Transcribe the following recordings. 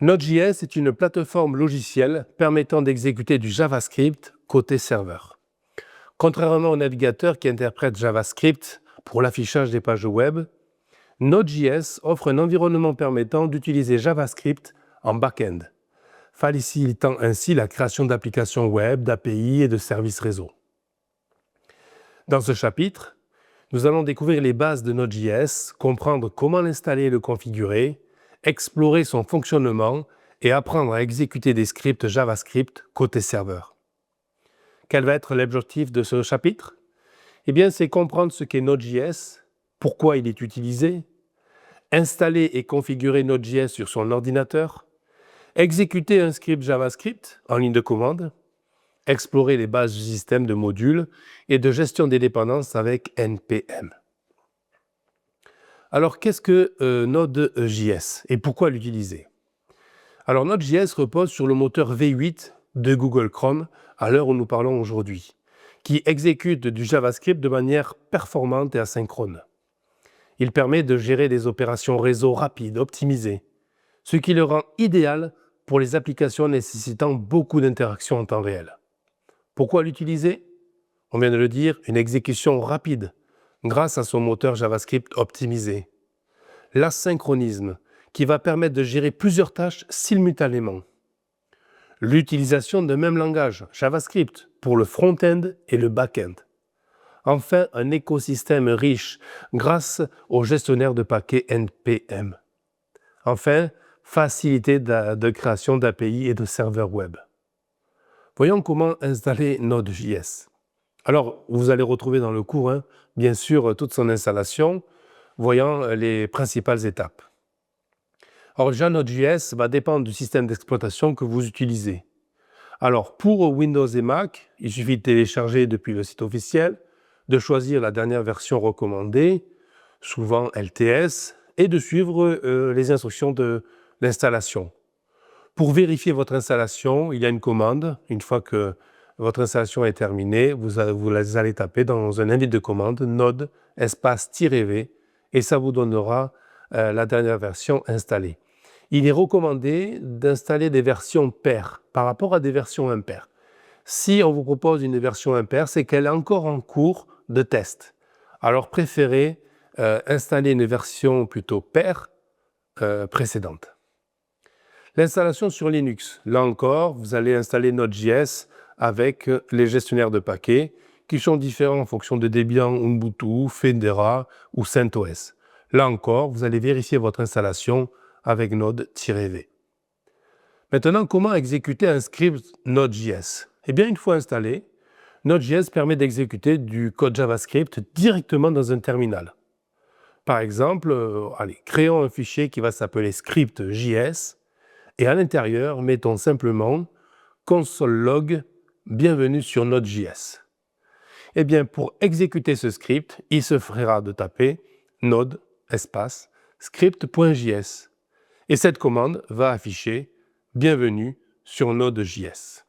Node.js est une plateforme logicielle permettant d'exécuter du JavaScript côté serveur. Contrairement au navigateur qui interprète JavaScript pour l'affichage des pages web, Node.js offre un environnement permettant d'utiliser JavaScript en back-end, facilitant ainsi la création d'applications web, d'API et de services réseau. Dans ce chapitre, nous allons découvrir les bases de Node.js, comprendre comment l'installer et le configurer, explorer son fonctionnement et apprendre à exécuter des scripts JavaScript côté serveur. Quel va être l'objectif de ce chapitre? Eh bien, c'est comprendre ce qu'est Node.js, pourquoi il est utilisé, installer et configurer Node.js sur son ordinateur, exécuter un script JavaScript en ligne de commande, explorer les bases du système de modules et de gestion des dépendances avec NPM. Alors, qu'est-ce que Node.js et pourquoi l'utiliser? Alors, Node.js repose sur le moteur V8 de Google Chrome à l'heure où nous parlons aujourd'hui, qui exécute du JavaScript de manière performante et asynchrone. Il permet de gérer des opérations réseau rapides, optimisées, ce qui le rend idéal pour les applications nécessitant beaucoup d'interactions en temps réel. Pourquoi l'utiliser? On vient de le dire, une exécution rapide, grâce à son moteur JavaScript optimisé. L'asynchronisme, qui va permettre de gérer plusieurs tâches simultanément. L'utilisation d'un même langage, JavaScript, pour le front-end et le back-end. Enfin, un écosystème riche grâce au gestionnaire de paquets NPM. Enfin, facilité de création d'API et de serveurs web. Voyons comment installer Node.js. Alors, vous allez retrouver dans le cours, bien sûr, toute son installation, voyant les principales étapes. Alors, déjà, Node.js va dépendre du système d'exploitation que vous utilisez. Alors, pour Windows et Mac, il suffit de télécharger depuis le site officiel, de choisir la dernière version recommandée, souvent LTS, et de suivre les instructions de l'installation. Pour vérifier votre installation, il y a une commande. Une fois que votre installation est terminée, vous allez taper dans un invite de commande node --v et ça vous donnera la dernière version installée. Il est recommandé d'installer des versions paires par rapport à des versions impaires. Si on vous propose une version impaire, c'est qu'elle est encore en cours de test. Alors préférez installer une version plutôt paire précédente. L'installation sur Linux. Là encore, vous allez installer Node.js avec les gestionnaires de paquets qui sont différents en fonction de Debian, Ubuntu, Fedora ou CentOS. Là encore, vous allez vérifier votre installation avec node-v. Maintenant, comment exécuter un script Node.js? Eh bien, une fois installé, Node.js permet d'exécuter du code JavaScript directement dans un terminal. Par exemple, créons un fichier qui va s'appeler script.js et à l'intérieur, mettons simplement console log bienvenue sur Node.js. Eh bien, pour exécuter ce script, il suffira de taper node script.js et cette commande va afficher bienvenue sur Node.js.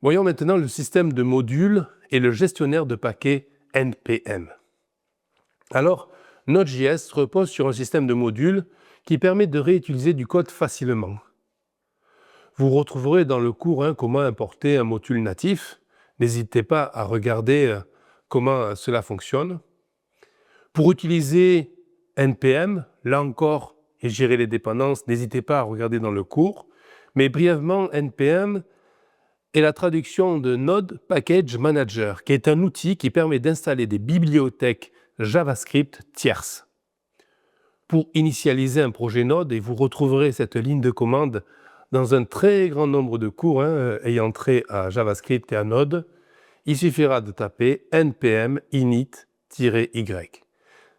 Voyons maintenant le système de modules et le gestionnaire de paquets NPM. Alors, Node.js repose sur un système de modules qui permet de réutiliser du code facilement. Vous retrouverez dans le cours comment importer un module natif. N'hésitez pas à regarder comment cela fonctionne. Pour utiliser NPM, là encore, et gérer les dépendances, n'hésitez pas à regarder dans le cours. Mais brièvement, NPM est la traduction de Node Package Manager, qui est un outil qui permet d'installer des bibliothèques JavaScript tierces. Pour initialiser un projet Node, et vous retrouverez cette ligne de commande dans un très grand nombre de cours ayant trait à JavaScript et à Node, il suffira de taper npm init-y.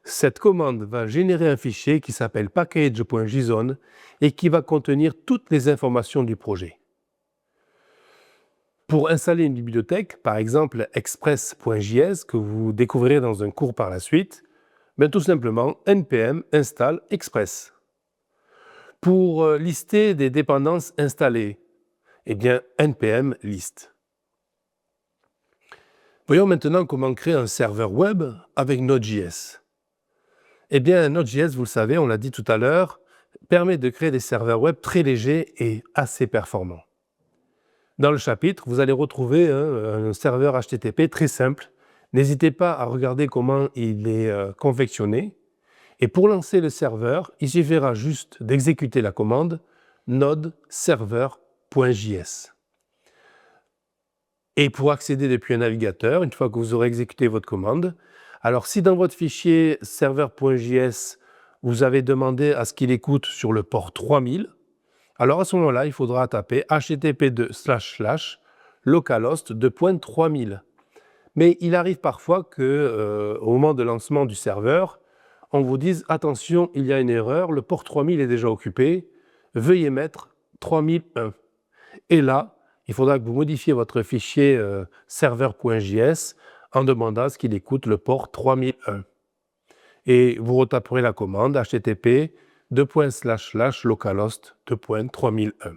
Cette commande va générer un fichier qui s'appelle package.json et qui va contenir toutes les informations du projet. Pour installer une bibliothèque, par exemple express.js, que vous découvrirez dans un cours par la suite, tout simplement npm install express. Pour lister des dépendances installées, npm list. Voyons maintenant comment créer un serveur web avec Node.js. Node.js, vous le savez, on l'a dit tout à l'heure, permet de créer des serveurs web très légers et assez performants. Dans le chapitre, vous allez retrouver un serveur HTTP très simple. N'hésitez pas à regarder comment il est confectionné. Et pour lancer le serveur, il suffira juste d'exécuter la commande node server.js. Et pour accéder depuis un navigateur, une fois que vous aurez exécuté votre commande, alors si dans votre fichier server.js, vous avez demandé à ce qu'il écoute sur le port 3000, alors à ce moment-là, il faudra taper http://localhost 2.3000. Mais il arrive parfois qu'au moment de lancement du serveur, on vous dise « Attention, il y a une erreur, le port 3000 est déjà occupé, veuillez mettre 3001 ». Et là, il faudra que vous modifiez votre fichier server.js en demandant à ce qu'il écoute le port 3001. Et vous retaperez la commande http://localhost 2.3001.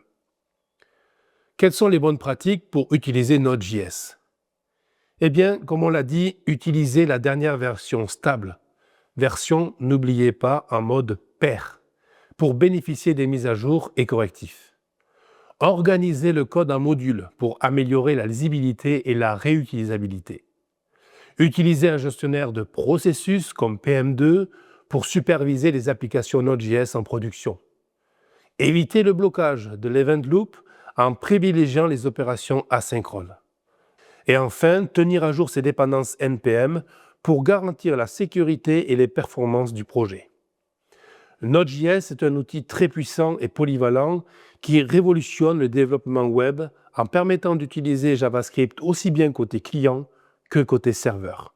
Quelles sont les bonnes pratiques pour utiliser Node.js? Eh bien, comme on l'a dit, utilisez la dernière version stable. Version, n'oubliez pas, en mode pair, pour bénéficier des mises à jour et correctifs. Organisez le code en modules pour améliorer la lisibilité et la réutilisabilité. Utilisez un gestionnaire de processus comme PM2 pour superviser les applications Node.js en production. Évitez le blocage de l'event loop en privilégiant les opérations asynchrones. Et enfin, tenir à jour ses dépendances NPM pour garantir la sécurité et les performances du projet. Node.js est un outil très puissant et polyvalent qui révolutionne le développement web en permettant d'utiliser JavaScript aussi bien côté client que côté serveur.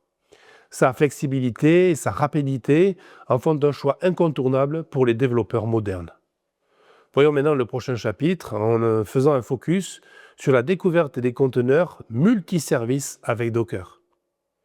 Sa flexibilité et sa rapidité en font un choix incontournable pour les développeurs modernes. Voyons maintenant le prochain chapitre en faisant un focus sur la découverte des conteneurs multiservices avec Docker.